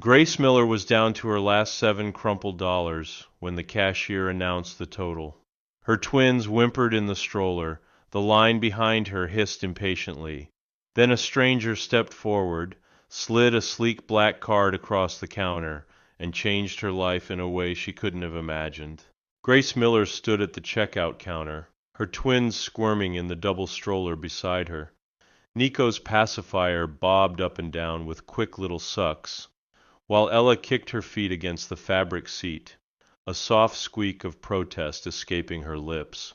Grace Miller was down to her last 7 crumpled dollars when the cashier announced the total. Her twins whimpered in the stroller. The line behind her hissed impatiently. Then a stranger stepped forward, slid a sleek black card across the counter, and changed her life in a way she couldn't have imagined. Grace Miller stood at the checkout counter, her twins squirming in the double stroller beside her. Nico's pacifier bobbed up and down with quick little sucks, while Ella kicked her feet against the fabric seat, a soft squeak of protest escaping her lips.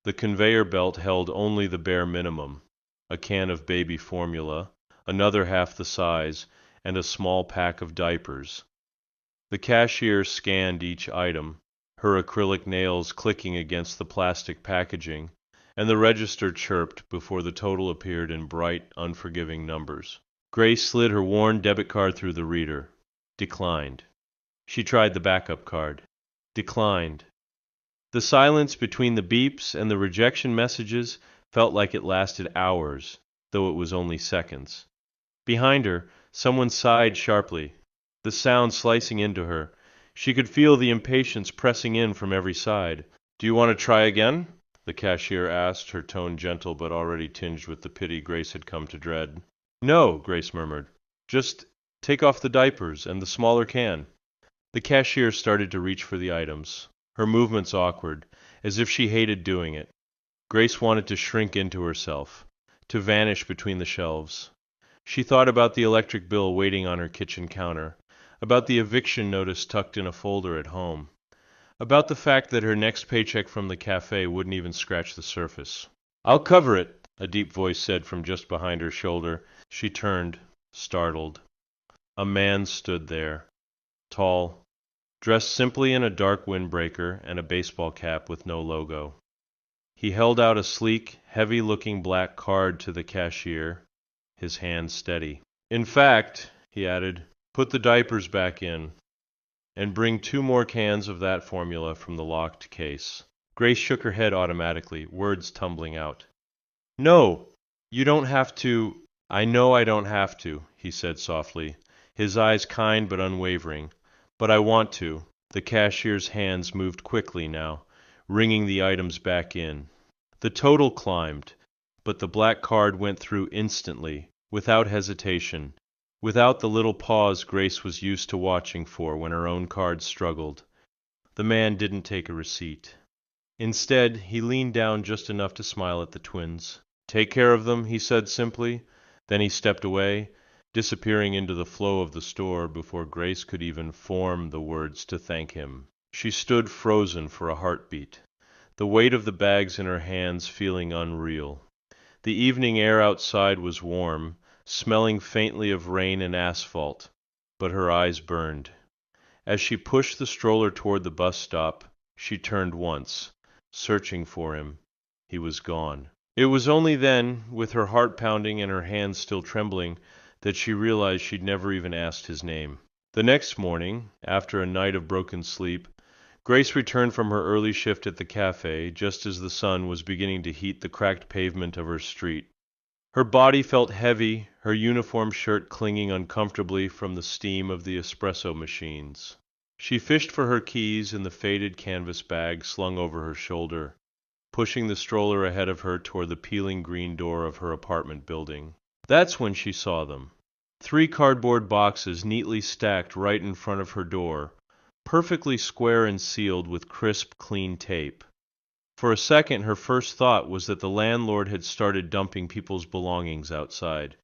The conveyor belt held only the bare minimum: a can of baby formula, another half the size, and a small pack of diapers. The cashier scanned each item, her acrylic nails clicking against the plastic packaging, and the register chirped before the total appeared in bright, unforgiving numbers. Grace slid her worn debit card through the reader. Declined. She tried the backup card. Declined. The silence between the beeps and the rejection messages felt like it lasted hours, though it was only seconds. Behind her, someone sighed sharply, the sound slicing into her. She could feel the impatience pressing in from every side. "Do you want to try again?" the cashier asked, her tone gentle but already tinged with the pity Grace had come to dread. "No," Grace murmured. "Just take off the diapers and the smaller can." The cashier started to reach for the items, her movements awkward, as if she hated doing it. Grace wanted to shrink into herself, to vanish between the shelves. She thought about the electric bill waiting on her kitchen counter, about the eviction notice tucked in a folder at home, about the fact that her next paycheck from the cafe wouldn't even scratch the surface. "I'll cover it," a deep voice said from just behind her shoulder. She turned, startled. A man stood there, tall, dressed simply in a dark windbreaker and a baseball cap with no logo. He held out a sleek, heavy-looking black card to the cashier, his hand steady. "In fact," he added, "put the diapers back in, and bring 2 more cans of that formula from the locked case." Grace shook her head automatically, words tumbling out. "No, you don't have to." "I know I don't have to," he said softly, his eyes kind but unwavering. "But I want to." The cashier's hands moved quickly now, ringing the items back in. The total climbed, but the black card went through instantly, without hesitation, without the little pause Grace was used to watching for when her own card struggled. The man didn't take a receipt. Instead, he leaned down just enough to smile at the twins. "Take care of them," he said simply. Then he stepped away, disappearing into the flow of the store before Grace could even form the words to thank him. She stood frozen for a heartbeat, the weight of the bags in her hands feeling unreal. The evening air outside was warm, smelling faintly of rain and asphalt, but her eyes burned. As she pushed the stroller toward the bus stop, she turned once, searching for him. He was gone. It was only then, with her heart pounding and her hands still trembling, that she realized she'd never even asked his name. The next morning, after a night of broken sleep, Grace returned from her early shift at the cafe just as the sun was beginning to heat the cracked pavement of her street. Her body felt heavy, her uniform shirt clinging uncomfortably from the steam of the espresso machines. She fished for her keys in the faded canvas bag slung over her shoulder, pushing the stroller ahead of her toward the peeling green door of her apartment building. That's when she saw them. 3 cardboard boxes neatly stacked right in front of her door, perfectly square and sealed with crisp, clean tape. For a second, her first thought was that the landlord had started dumping people's belongings outside.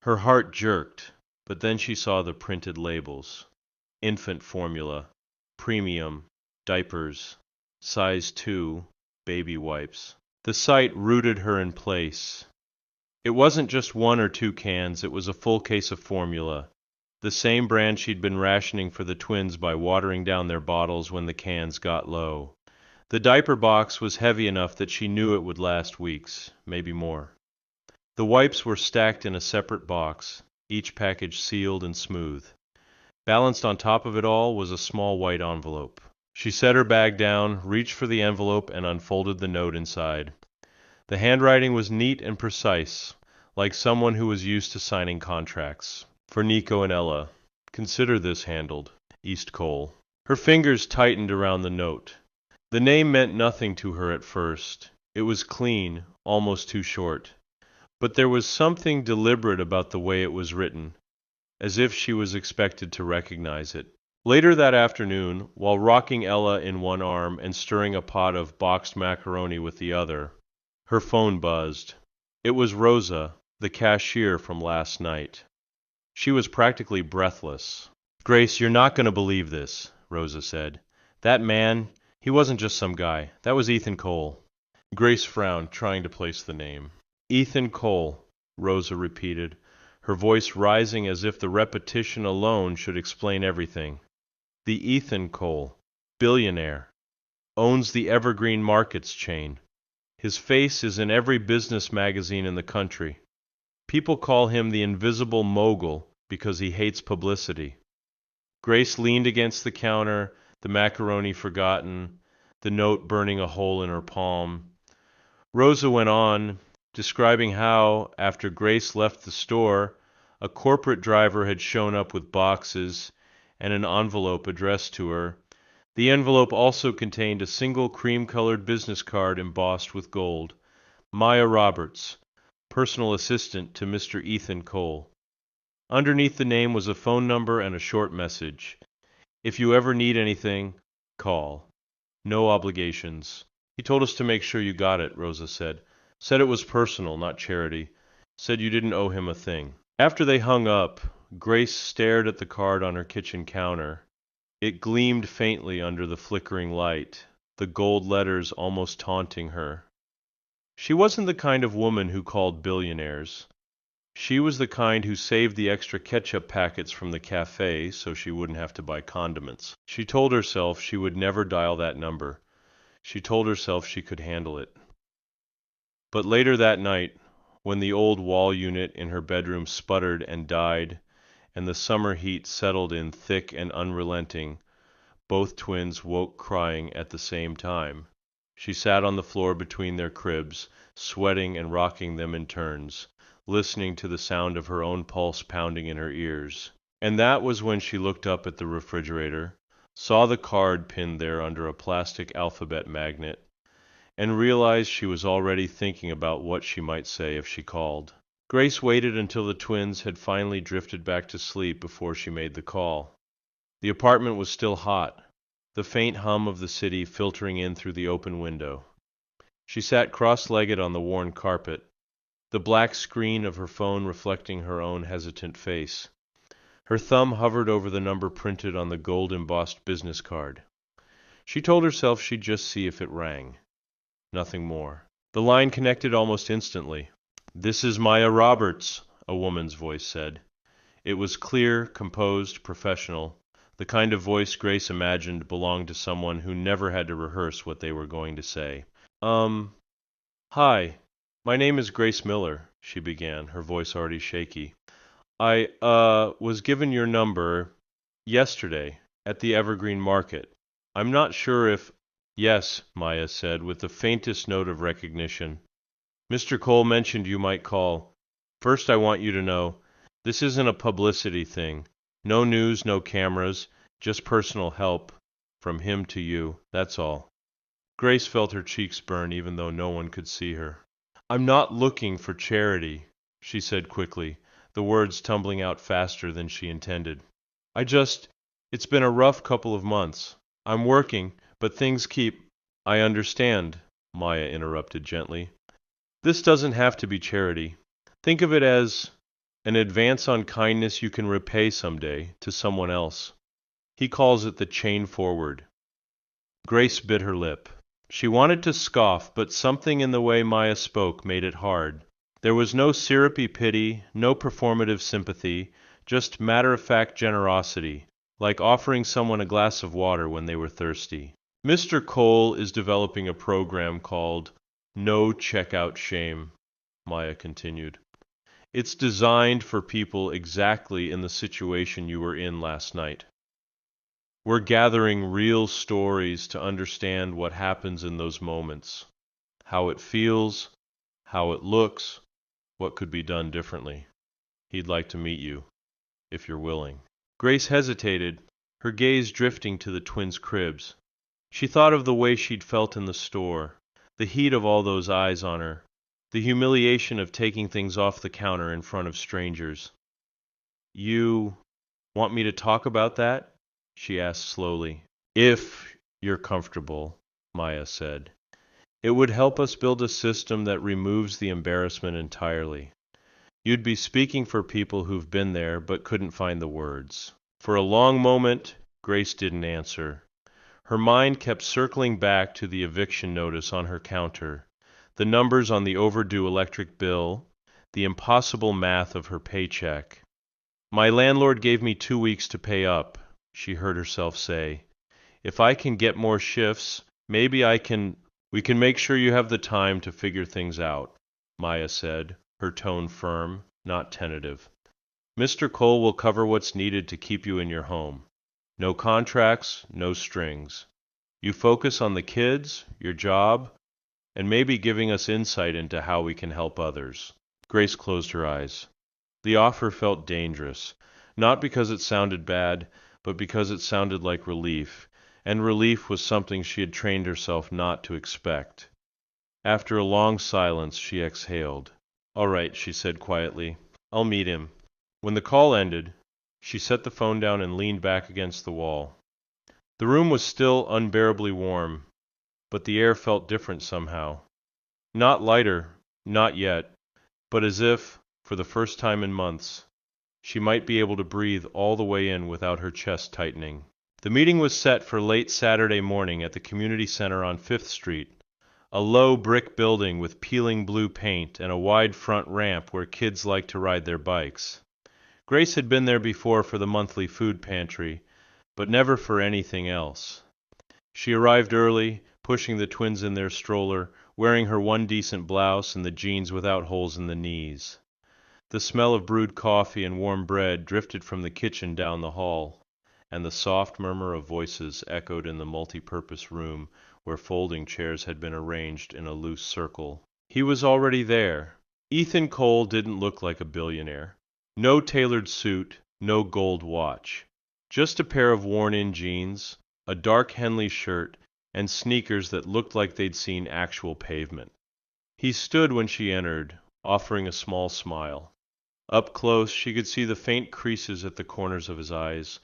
Her heart jerked, but then she saw the printed labels: infant formula, premium, diapers, size 2, baby wipes. The sight rooted her in place. It wasn't just 1 or 2 cans, it was a full case of formula, the same brand she'd been rationing for the twins by watering down their bottles when the cans got low. The diaper box was heavy enough that she knew it would last weeks, maybe more. The wipes were stacked in a separate box, each package sealed and smooth. Balanced on top of it all was a small white envelope. She set her bag down, reached for the envelope, and unfolded the note inside. The handwriting was neat and precise, like someone who was used to signing contracts. For Nico and Ella. Consider this handled. East Cole. Her fingers tightened around the note. The name meant nothing to her at first. It was clean, almost too short. But there was something deliberate about the way it was written, as if she was expected to recognize it. Later that afternoon, while rocking Ella in one arm and stirring a pot of boxed macaroni with the other, her phone buzzed. It was Rosa, the cashier from last night. She was practically breathless. "Grace, you're not going to believe this," Rosa said. "That man, he wasn't just some guy. That was Ethan Cole." Grace frowned, trying to place the name. "Ethan Cole," Rosa repeated, her voice rising as if the repetition alone should explain everything. "The Ethan Cole, billionaire, owns the Evergreen Markets chain. His face is in every business magazine in the country. People call him the Invisible Mogul because he hates publicity." Grace leaned against the counter, the macaroni forgotten, the note burning a hole in her palm. Rosa went on, describing how, after Grace left the store, a corporate driver had shown up with boxes and an envelope addressed to her. The envelope also contained a single cream-colored business card embossed with gold. "Maya Roberts, personal assistant to Mr. Ethan Cole." Underneath the name was a phone number and a short message. "If you ever need anything, call. No obligations." "He told us to make sure you got it," Rosa said. "Said it was personal, not charity. Said you didn't owe him a thing." After they hung up, Grace stared at the card on her kitchen counter. It gleamed faintly under the flickering light, the gold letters almost taunting her. She wasn't the kind of woman who called billionaires. She was the kind who saved the extra ketchup packets from the cafe so she wouldn't have to buy condiments. She told herself she would never dial that number. She told herself she could handle it. But later that night, when the old wall unit in her bedroom sputtered and died, and the summer heat settled in thick and unrelenting, both twins woke crying at the same time. She sat on the floor between their cribs, sweating and rocking them in turns, listening to the sound of her own pulse pounding in her ears. And that was when she looked up at the refrigerator, saw the card pinned there under a plastic alphabet magnet, and realized she was already thinking about what she might say if she called. Grace waited until the twins had finally drifted back to sleep before she made the call. The apartment was still hot, the faint hum of the city filtering in through the open window. She sat cross-legged on the worn carpet, the black screen of her phone reflecting her own hesitant face. Her thumb hovered over the number printed on the gold-embossed business card. She told herself she'd just see if it rang. Nothing more. The line connected almost instantly. "This is Maya Roberts," a woman's voice said. It was clear, composed, professional, the kind of voice Grace imagined belonged to someone who never had to rehearse what they were going to say. Hi, my name is Grace Miller," she began, her voice already shaky. "I, was given your number yesterday at the Evergreen Market. I'm not sure if—" "Yes," Maya said, with the faintest note of recognition. "Mr. Cole mentioned you might call. First, I want you to know, this isn't a publicity thing. No news, no cameras, just personal help from him to you, that's all." Grace felt her cheeks burn even though no one could see her. "I'm not looking for charity," she said quickly, the words tumbling out faster than she intended. It's been a rough couple of months. I'm working, but things keep—" "I understand," Maya interrupted gently. "This doesn't have to be charity. Think of it as an advance on kindness you can repay someday to someone else. He calls it the chain forward." Grace bit her lip. She wanted to scoff, but something in the way Maya spoke made it hard. There was no syrupy pity, no performative sympathy, just matter-of-fact generosity, like offering someone a glass of water when they were thirsty. "Mr. Cole is developing a program called No Checkout Shame," Maya continued. "It's designed for people exactly in the situation you were in last night. We're gathering real stories to understand what happens in those moments, how it feels, how it looks, what could be done differently. He'd like to meet you, if you're willing." Grace hesitated, her gaze drifting to the twins' cribs. She thought of the way she'd felt in the store, the heat of all those eyes on her, the humiliation of taking things off the counter in front of strangers. "You want me to talk about that?" she asked slowly. "If you're comfortable," Maya said. "It would help us build a system that removes the embarrassment entirely. You'd be speaking for people who've been there but couldn't find the words." For a long moment, Grace didn't answer. Her mind kept circling back to the eviction notice on her counter, the numbers on the overdue electric bill, the impossible math of her paycheck. "My landlord gave me 2 weeks to pay up," she heard herself say. "If I can get more shifts, maybe we can make sure you have the time to figure things out," Maya said, her tone firm, not tentative. "Mr. Cole will cover what's needed to keep you in your home. No contracts, no strings. You focus on the kids, your job, and maybe giving us insight into how we can help others." Grace closed her eyes. The offer felt dangerous, not because it sounded bad, but because it sounded like relief, and relief was something she had trained herself not to expect. After a long silence, she exhaled. "All right," she said quietly. "I'll meet him." When the call ended, she set the phone down and leaned back against the wall. The room was still unbearably warm, but the air felt different somehow. Not lighter, not yet, but as if, for the first time in months, she might be able to breathe all the way in without her chest tightening. The meeting was set for late Saturday morning at the community center on 5th Street, a low brick building with peeling blue paint and a wide front ramp where kids like to ride their bikes. Grace had been there before for the monthly food pantry, but never for anything else. She arrived early, pushing the twins in their stroller, wearing her one decent blouse and the jeans without holes in the knees. The smell of brewed coffee and warm bread drifted from the kitchen down the hall, and the soft murmur of voices echoed in the multi-purpose room where folding chairs had been arranged in a loose circle. He was already there. Ethan Cole didn't look like a billionaire. No tailored suit, no gold watch. Just a pair of worn-in jeans, a dark Henley shirt, and sneakers that looked like they'd seen actual pavement. He stood when she entered, offering a small smile. Up close, she could see the faint creases at the corners of his eyes,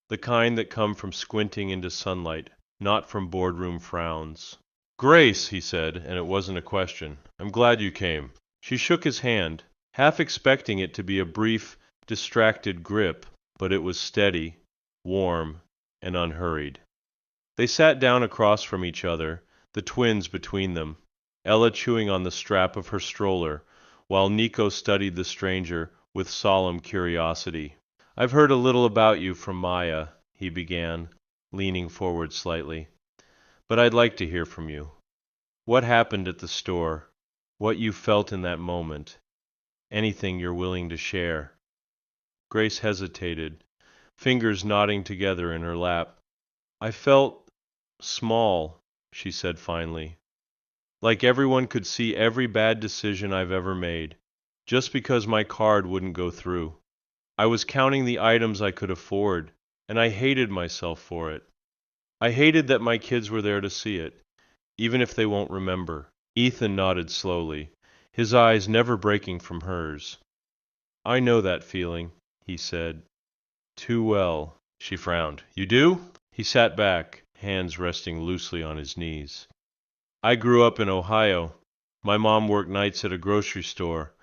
the kind that come from squinting into sunlight, not from boardroom frowns. "Grace," he said, and it wasn't a question. "I'm glad you came." She shook his hand, half expecting it to be a brief, distracted grip, but it was steady, warm, and unhurried. They sat down across from each other, the twins between them, Ella chewing on the strap of her stroller, while Nico studied the stranger with solemn curiosity. "I've heard a little about you from Maya," he began, leaning forward slightly. "But I'd like to hear from you. What happened at the store? What you felt in that moment? Anything you're willing to share." Grace hesitated, fingers knotting together in her lap. "I felt small," she said finally. "Like everyone could see every bad decision I've ever made, just because my card wouldn't go through. I was counting the items I could afford, and I hated myself for it. I hated that my kids were there to see it, even if they won't remember." Ethan nodded slowly, his eyes never breaking from hers. "I know that feeling," he said. "Too well." She frowned. "You do?" He sat back, hands resting loosely on his knees. "I grew up in Ohio. My mom worked nights at a grocery store,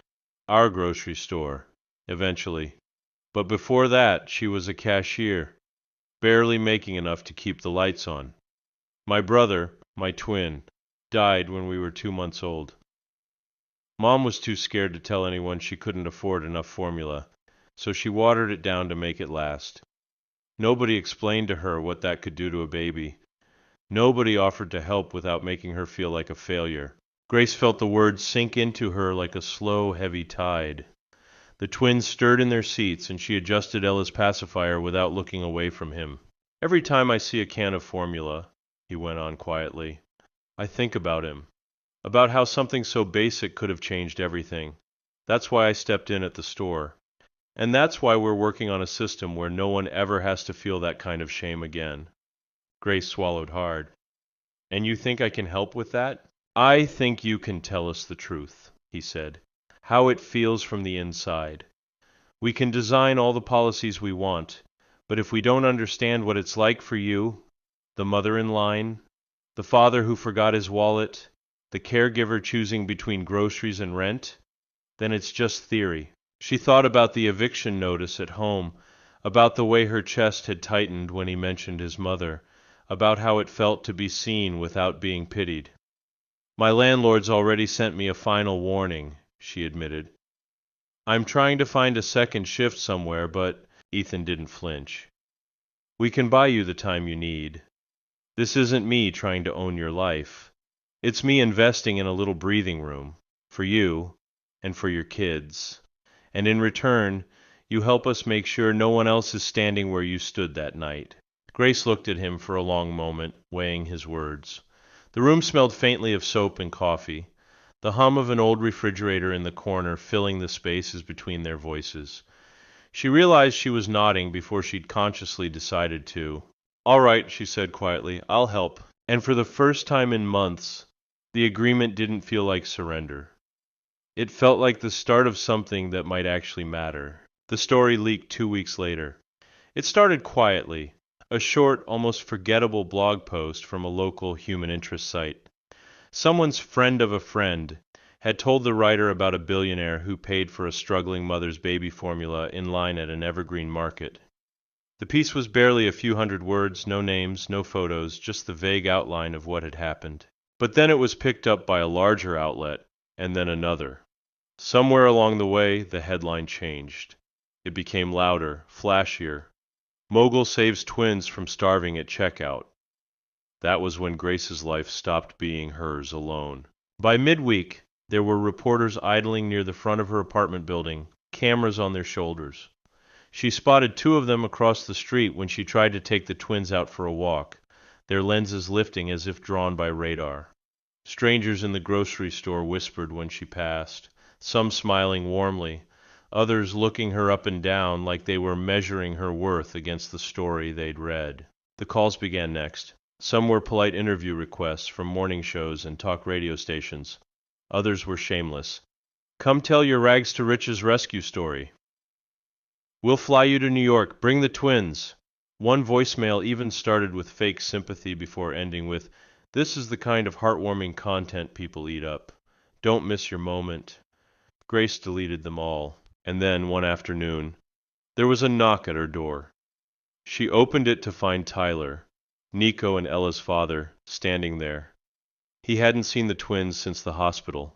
our grocery store, eventually. But before that, she was a cashier, barely making enough to keep the lights on. My brother, my twin, died when we were 2 months old. Mom was too scared to tell anyone she couldn't afford enough formula, so she watered it down to make it last. Nobody explained to her what that could do to a baby. Nobody offered to help without making her feel like a failure." Grace felt the words sink into her like a slow, heavy tide. The twins stirred in their seats, and she adjusted Ella's pacifier without looking away from him. "Every time I see a can of formula," he went on quietly, "I think about him. About how something so basic could have changed everything. That's why I stepped in at the store. And that's why we're working on a system where no one ever has to feel that kind of shame again. Grace swallowed hard. And you think I can help with that? I think you can tell us the truth, he said. How it feels from the inside. We can design all the policies we want, but if we don't understand what it's like for you, the mother in line, the father who forgot his wallet, the caregiver choosing between groceries and rent, then it's just theory. She thought about the eviction notice at home, about the way her chest had tightened when he mentioned his mother, about how it felt to be seen without being pitied. My landlord's already sent me a final warning, she admitted. I'm trying to find a second shift somewhere, but Ethan didn't flinch. We can buy you the time you need. This isn't me trying to own your life. It's me investing in a little breathing room, for you and for your kids. And in return, you help us make sure no one else is standing where you stood that night. Grace looked at him for a long moment, weighing his words. The room smelled faintly of soap and coffee, the hum of an old refrigerator in the corner filling the spaces between their voices. She realized she was nodding before she'd consciously decided to. All right, she said quietly, I'll help. And for the first time in months, the agreement didn't feel like surrender. It felt like the start of something that might actually matter. The story leaked 2 weeks later. It started quietly, a short, almost forgettable blog post from a local human interest site. Someone's friend of a friend had told the writer about a billionaire who paid for a struggling mother's baby formula in line at an evergreen market. The piece was barely a few hundred words, no names, no photos, just the vague outline of what had happened. But then it was picked up by a larger outlet, and then another. Somewhere along the way, the headline changed. It became louder, flashier. Mogul saves twins from starving at checkout. That was when Grace's life stopped being hers alone. By midweek, there were reporters idling near the front of her apartment building, cameras on their shoulders. She spotted 2 of them across the street when she tried to take the twins out for a walk, their lenses lifting as if drawn by radar. Strangers in the grocery store whispered when she passed, some smiling warmly, others looking her up and down like they were measuring her worth against the story they'd read. The calls began next. Some were polite interview requests from morning shows and talk radio stations. Others were shameless. Come tell your rags to riches rescue story. We'll fly you to New York. Bring the twins. One voicemail even started with fake sympathy before ending with, this is the kind of heartwarming content people eat up. Don't miss your moment. Grace deleted them all. And then, one afternoon, there was a knock at her door. She opened it to find Tyler, Nico and Ella's father, standing there. He hadn't seen the twins since the hospital.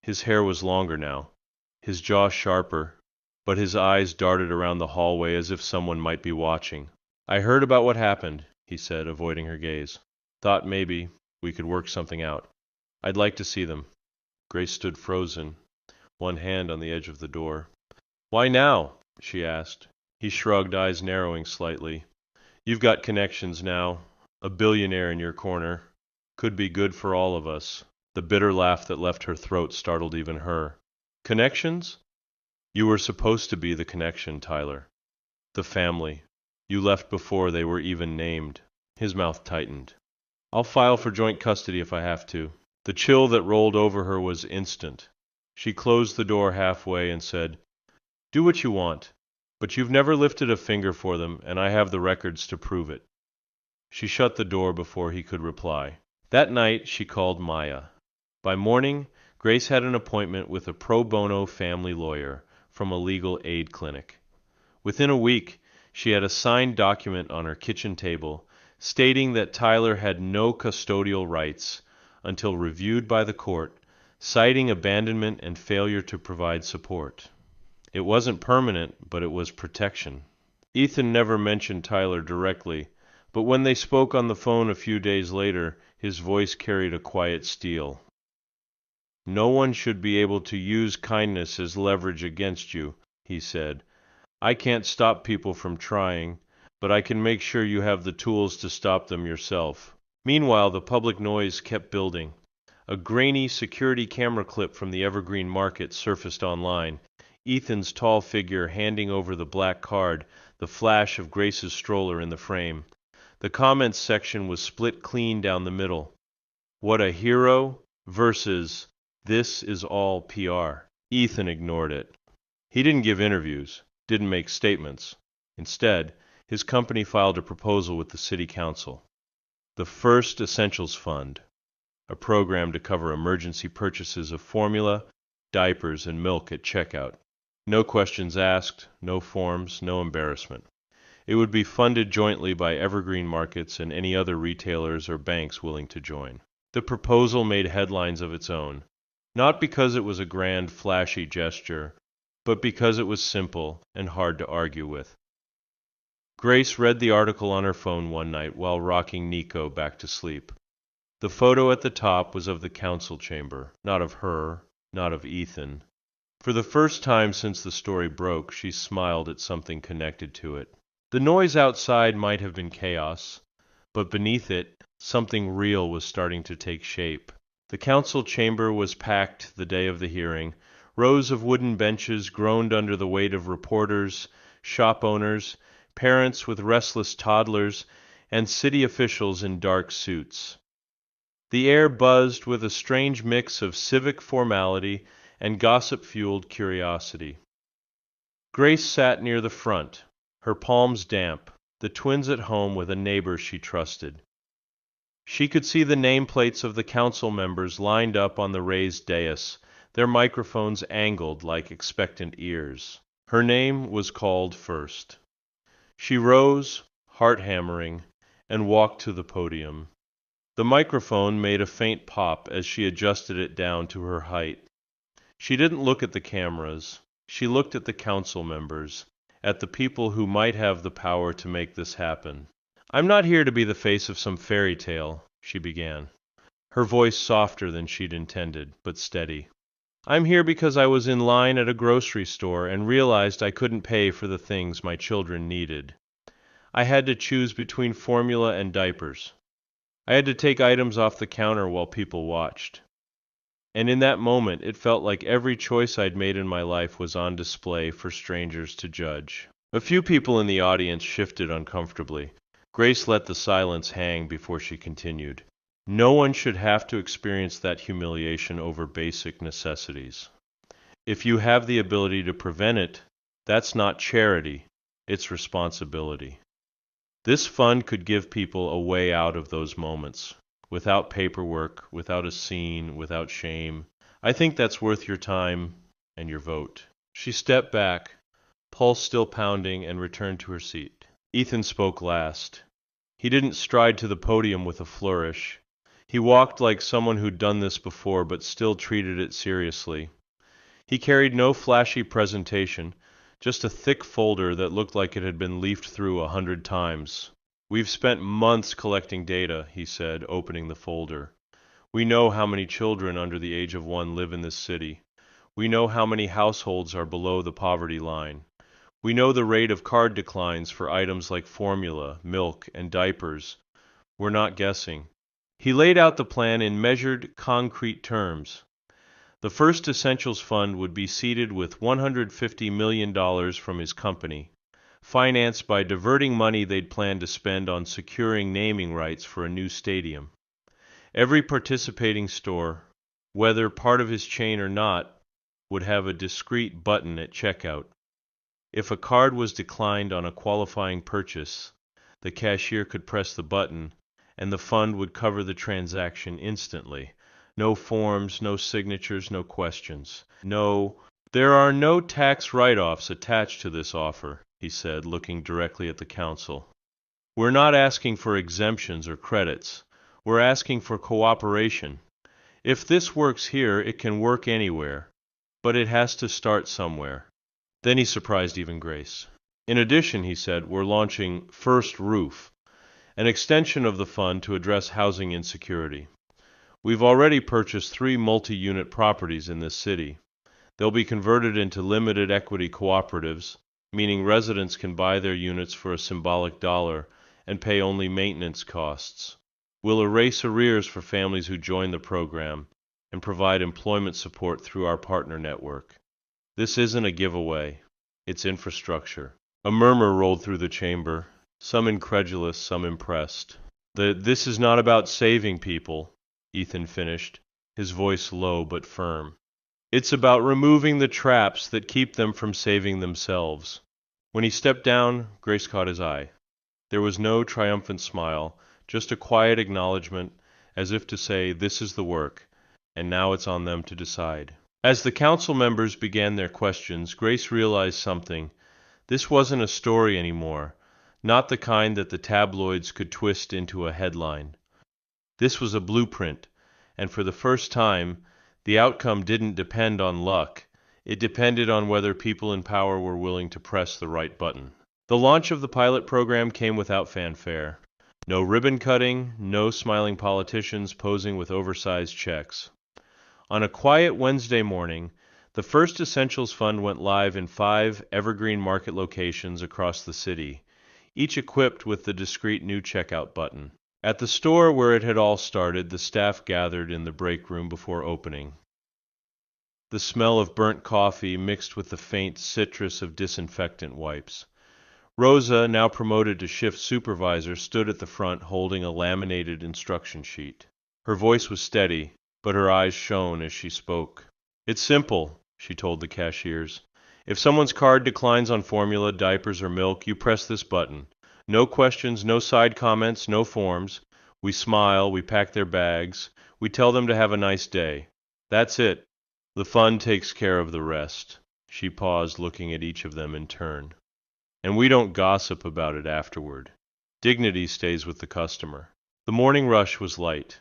His hair was longer now, his jaw sharper, but his eyes darted around the hallway as if someone might be watching. I heard about what happened, he said, avoiding her gaze. Thought maybe we could work something out. I'd like to see them. Grace stood frozen, one hand on the edge of the door. Why now? She asked. He shrugged, eyes narrowing slightly. You've got connections now. A billionaire in your corner. Could be good for all of us. The bitter laugh that left her throat startled even her. Connections? You were supposed to be the connection, Tyler. The family. You left before they were even named. His mouth tightened. I'll file for joint custody if I have to. The chill that rolled over her was instant. She closed the door halfway and said, Do what you want, but you've never lifted a finger for them, and I have the records to prove it. She shut the door before he could reply. That night she called Maya. By morning, Grace had an appointment with a pro bono family lawyer from a legal aid clinic. Within a week, she had a signed document on her kitchen table stating that Tyler had no custodial rights until reviewed by the court, citing abandonment and failure to provide support. It wasn't permanent, but it was protection. Ethan never mentioned Tyler directly, but when they spoke on the phone a few days later, his voice carried a quiet steel. No one should be able to use kindness as leverage against you, he said. I can't stop people from trying, but I can make sure you have the tools to stop them yourself. Meanwhile, the public noise kept building. A grainy security camera clip from the Evergreen Market surfaced online. Ethan's tall figure handing over the black card, the flash of Grace's stroller in the frame. The comments section was split clean down the middle. What a hero versus this is all PR. Ethan ignored it. He didn't give interviews, didn't make statements. Instead, his company filed a proposal with the city council. The First Essentials Fund, a program to cover emergency purchases of formula, diapers, and milk at checkout. No questions asked, no forms, no embarrassment. It would be funded jointly by Evergreen Markets and any other retailers or banks willing to join. The proposal made headlines of its own, not because it was a grand, flashy gesture, but because it was simple and hard to argue with. Grace read the article on her phone one night while rocking Nico back to sleep. The photo at the top was of the council chamber, not of her, not of Ethan. For the first time since the story broke, she smiled at something connected to it. The noise outside might have been chaos, but beneath it, something real was starting to take shape. The council chamber was packed the day of the hearing. Rows of wooden benches groaned under the weight of reporters, shop owners, parents with restless toddlers, and city officials in dark suits. The air buzzed with a strange mix of civic formality and gossip-fueled curiosity. Grace sat near the front, her palms damp, the twins at home with a neighbor she trusted. She could see the nameplates of the council members lined up on the raised dais, their microphones angled like expectant ears. Her name was called first. She rose, heart-hammering, and walked to the podium. The microphone made a faint pop as she adjusted it down to her height. She didn't look at the cameras. She looked at the council members, at the people who might have the power to make this happen. "I'm not here to be the face of some fairy tale," she began, her voice softer than she'd intended, but steady. "I'm here because I was in line at a grocery store and realized I couldn't pay for the things my children needed. I had to choose between formula and diapers. I had to take items off the counter while people watched. And in that moment, it felt like every choice I'd made in my life was on display for strangers to judge." A few people in the audience shifted uncomfortably. Grace let the silence hang before she continued. "No one should have to experience that humiliation over basic necessities. If you have the ability to prevent it, that's not charity, it's responsibility. This fund could give people a way out of those moments, without paperwork, without a scene, without shame. I think that's worth your time and your vote." She stepped back, pulse still pounding, and returned to her seat. Ethan spoke last. He didn't stride to the podium with a flourish. He walked like someone who'd done this before but still treated it seriously. He carried no flashy presentation, just a thick folder that looked like it had been leafed through 100 times. "We've spent months collecting data," he said, opening the folder. "We know how many children under the age of 1 live in this city. We know how many households are below the poverty line. We know the rate of card declines for items like formula, milk, and diapers. We're not guessing." He laid out the plan in measured, concrete terms. The First Essentials Fund would be seeded with $150 million from his company, financed by diverting money they'd planned to spend on securing naming rights for a new stadium. Every participating store, whether part of his chain or not, would have a discrete button at checkout. If a card was declined on a qualifying purchase, the cashier could press the button, and the fund would cover the transaction instantly. No forms, no signatures, no questions. There are no tax write-offs attached to this offer," he said, looking directly at the council. "We're not asking for exemptions or credits. We're asking for cooperation. If this works here, it can work anywhere. But it has to start somewhere." Then he surprised even Grace. "In addition," he said, "we're launching First Roof, an extension of the fund to address housing insecurity. We've already purchased 3 multi-unit properties in this city. They'll be converted into limited equity cooperatives, meaning residents can buy their units for a symbolic dollar and pay only maintenance costs. We'll erase arrears for families who join the program and provide employment support through our partner network. This isn't a giveaway. It's infrastructure. A murmur rolled through the chamber, some incredulous, some impressed. This is not about saving people, Ethan finished, his voice low but firm. It's about removing the traps that keep them from saving themselves. When he stepped down, Grace caught his eye. There was no triumphant smile, just a quiet acknowledgement, as if to say, this is the work, and now it's on them to decide. As the council members began their questions, Grace realized something. This wasn't a story anymore, not the kind that the tabloids could twist into a headline. This was a blueprint, and for the first time, the outcome didn't depend on luck. It depended on whether people in power were willing to press the right button. The launch of the pilot program came without fanfare. No ribbon cutting, no smiling politicians posing with oversized checks. On a quiet Wednesday morning, the First Essentials Fund went live in 5 evergreen market locations across the city, each equipped with the discreet new checkout button. At the store where it had all started, the staff gathered in the break room before opening. The smell of burnt coffee mixed with the faint citrus of disinfectant wipes. Rosa, now promoted to shift supervisor, stood at the front holding a laminated instruction sheet. Her voice was steady, but her eyes shone as she spoke. It's simple, she told the cashiers. If someone's card declines on formula, diapers, or milk, you press this button. No questions, no side comments, no forms. We smile, we pack their bags, we tell them to have a nice day. That's it. The fund takes care of the rest. She paused, looking at each of them in turn. And we don't gossip about it afterward. Dignity stays with the customer. The morning rush was light.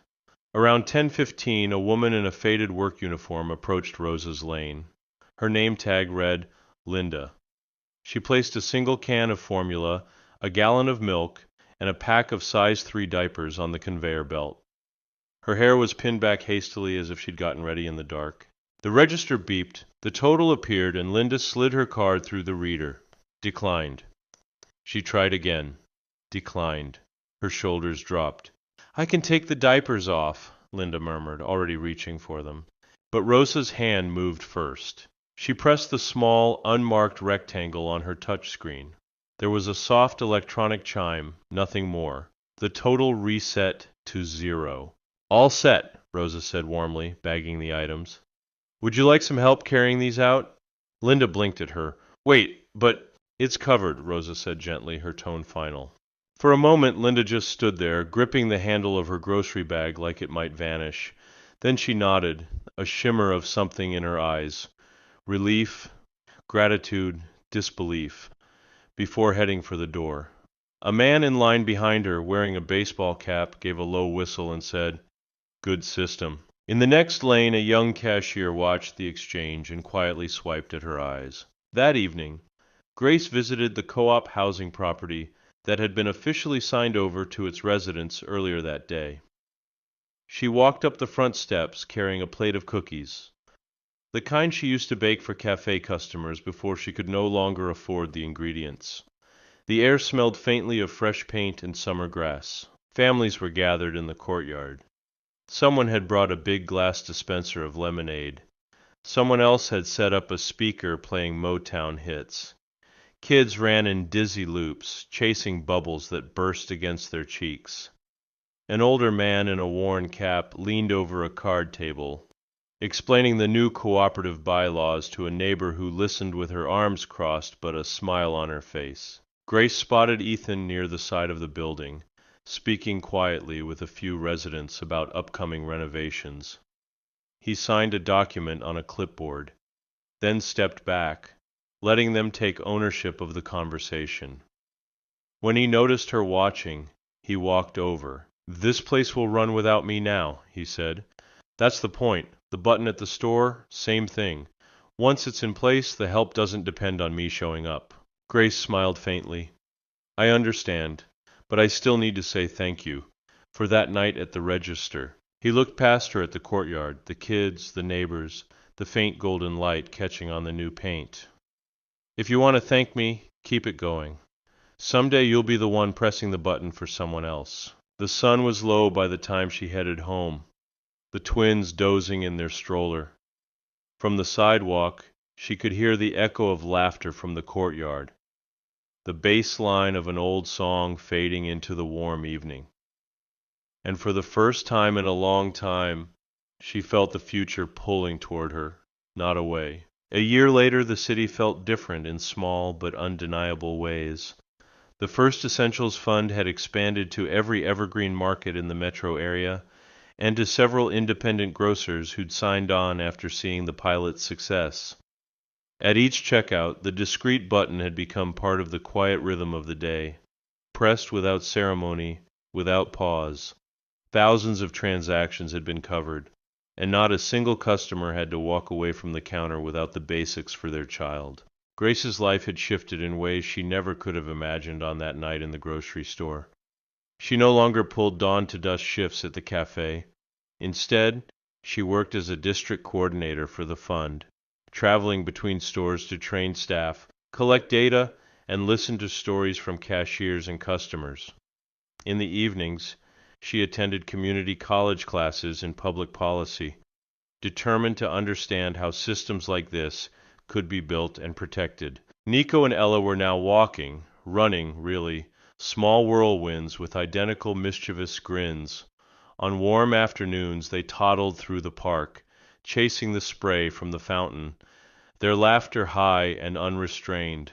Around 10:15, a woman in a faded work uniform approached Rosa's lane. Her name tag read, Linda. She placed a single can of formula, a gallon of milk, and a pack of size 3 diapers on the conveyor belt. Her hair was pinned back hastily as if she'd gotten ready in the dark. The register beeped, the total appeared, and Linda slid her card through the reader. Declined. She tried again. Declined. Her shoulders dropped. I can take the diapers off, Linda murmured, already reaching for them. But Rosa's hand moved first. She pressed the small, unmarked rectangle on her touch screen. There was a soft electronic chime, nothing more. The total reset to 0. All set, Rosa said warmly, bagging the items. Would you like some help carrying these out? Linda blinked at her. Wait, but it's covered, Rosa said gently, her tone final. For a moment, Linda just stood there, gripping the handle of her grocery bag like it might vanish. Then she nodded, a shimmer of something in her eyes. Relief, gratitude, disbelief, before heading for the door. A man in line behind her, wearing a baseball cap, gave a low whistle and said, Good system. In the next lane, a young cashier watched the exchange and quietly swiped at her eyes. That evening, Grace visited the co-op housing property that had been officially signed over to its residents earlier that day. She walked up the front steps carrying a plate of cookies, the kind she used to bake for cafe customers before she could no longer afford the ingredients. The air smelled faintly of fresh paint and summer grass. Families were gathered in the courtyard. Someone had brought a big glass dispenser of lemonade. Someone else had set up a speaker playing Motown hits. Kids ran in dizzy loops, chasing bubbles that burst against their cheeks. An older man in a worn cap leaned over a card table, explaining the new cooperative bylaws to a neighbor who listened with her arms crossed but a smile on her face. Grace spotted Ethan near the side of the building, speaking quietly with a few residents about upcoming renovations. He signed a document on a clipboard, then stepped back, letting them take ownership of the conversation. When he noticed her watching, he walked over. This place will run without me now, he said. That's the point. The button at the store, same thing. Once it's in place, the help doesn't depend on me showing up. Grace smiled faintly. I understand, but I still need to say thank you for that night at the register. He looked past her at the courtyard, the kids, the neighbors, the faint golden light catching on the new paint. If you want to thank me, keep it going. Someday you'll be the one pressing the button for someone else. The sun was low by the time she headed home, the twins dozing in their stroller. From the sidewalk, She could hear the echo of laughter from the courtyard, the bass line of an old song fading into the warm evening. And for the first time in a long time, she felt the future pulling toward her, not away. A year later, the city felt different in small but undeniable ways. The First Essentials Fund had expanded to every evergreen market in the metro area, and to several independent grocers who'd signed on after seeing the pilot's success. At each checkout, the discreet button had become part of the quiet rhythm of the day, pressed without ceremony, without pause. Thousands of transactions had been covered, and not a single customer had to walk away from the counter without the basics for their child. Grace's life had shifted in ways she never could have imagined on that night in the grocery store. She no longer pulled dawn to dusk shifts at the cafe. Instead, she worked as a district coordinator for the fund, traveling between stores to train staff, collect data, and listen to stories from cashiers and customers. In the evenings, she attended community college classes in public policy, determined to understand how systems like this could be built and protected. Nico and Ella were now running, really, small whirlwinds with identical mischievous grins. On warm afternoons they toddled through the park, chasing the spray from the fountain, their laughter high and unrestrained.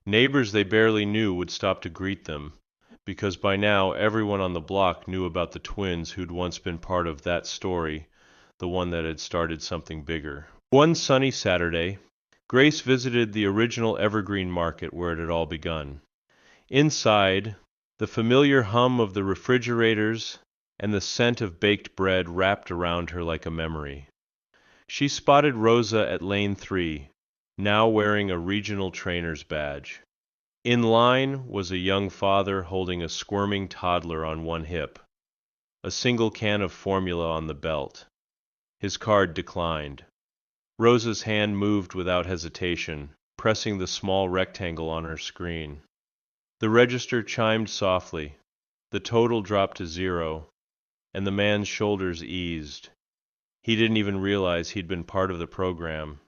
Neighbors they barely knew would stop to greet them, because by now everyone on the block knew about the twins who'd once been part of that story, the one that had started something bigger. One sunny Saturday, Grace visited the original Evergreen Market where it had all begun. Inside, the familiar hum of the refrigerators and the scent of baked bread wrapped around her like a memory. She spotted Rosa at Lane 3, now wearing a regional trainer's badge. In line was a young father holding a squirming toddler on one hip, a single can of formula on the belt. His card declined. Rosa's hand moved without hesitation, pressing the small rectangle on her screen. The register chimed softly, the total dropped to 0, and the man's shoulders eased. He didn't even realize he'd been part of the program.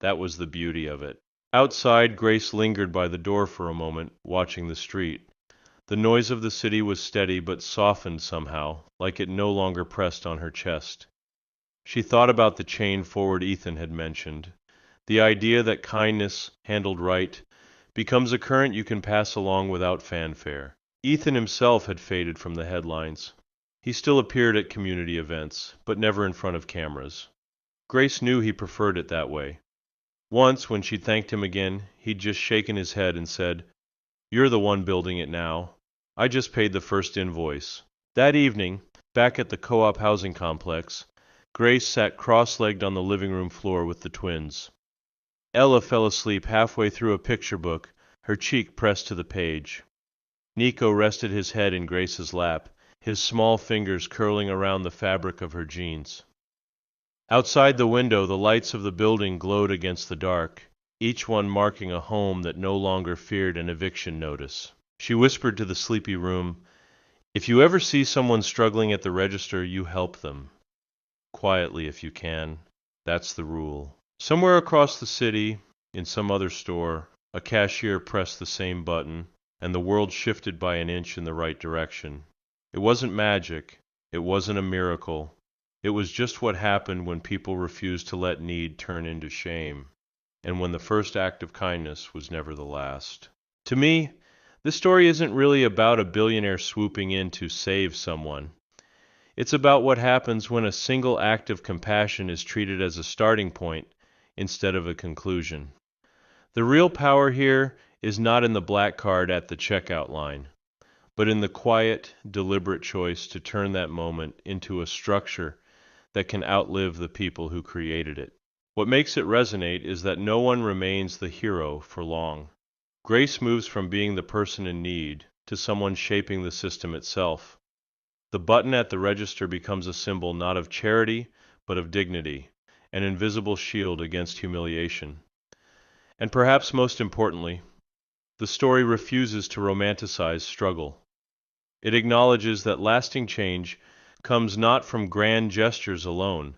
That was the beauty of it. Outside, Grace lingered by the door for a moment, watching the street. The noise of the city was steady but softened somehow, like it no longer pressed on her chest. She thought about the chain forward Ethan had mentioned, the idea that kindness, handled right, becomes a current you can pass along without fanfare. Ethan himself had faded from the headlines. He still appeared at community events, but never in front of cameras. Grace knew he preferred it that way. Once, when she thanked him again, he'd just shaken his head and said, "You're the one building it now. I just paid the first invoice." That evening, back at the co-op housing complex, Grace sat cross-legged on the living room floor with the twins. Ella fell asleep halfway through a picture book, her cheek pressed to the page. Nico rested his head in Grace's lap, his small fingers curling around the fabric of her jeans. Outside the window, the lights of the building glowed against the dark, each one marking a home that no longer feared an eviction notice. She whispered to the sleepy room, "If you ever see someone struggling at the register, you help them. Quietly if you can. That's the rule." Somewhere across the city, in some other store, a cashier pressed the same button, and the world shifted by an inch in the right direction. It wasn't magic. It wasn't a miracle. It was just what happened when people refused to let need turn into shame, and when the first act of kindness was never the last. To me, this story isn't really about a billionaire swooping in to save someone. It's about what happens when a single act of compassion is treated as a starting point instead of a conclusion. The real power here is not in the black card at the checkout line, but in the quiet, deliberate choice to turn that moment into a structure that can outlive the people who created it. What makes it resonate is that no one remains the hero for long. Grace moves from being the person in need to someone shaping the system itself. The button at the register becomes a symbol not of charity, but of dignity, an invisible shield against humiliation. And perhaps most importantly, the story refuses to romanticize struggle. It acknowledges that lasting change comes not from grand gestures alone,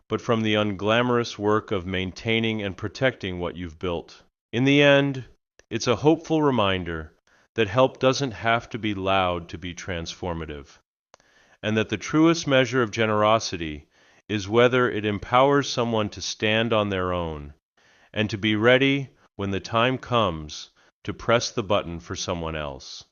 but from the unglamorous work of maintaining and protecting what you've built. In the end, it's a hopeful reminder that help doesn't have to be loud to be transformative, and that the truest measure of generosity is whether it empowers someone to stand on their own and to be ready when the time comes to press the button for someone else.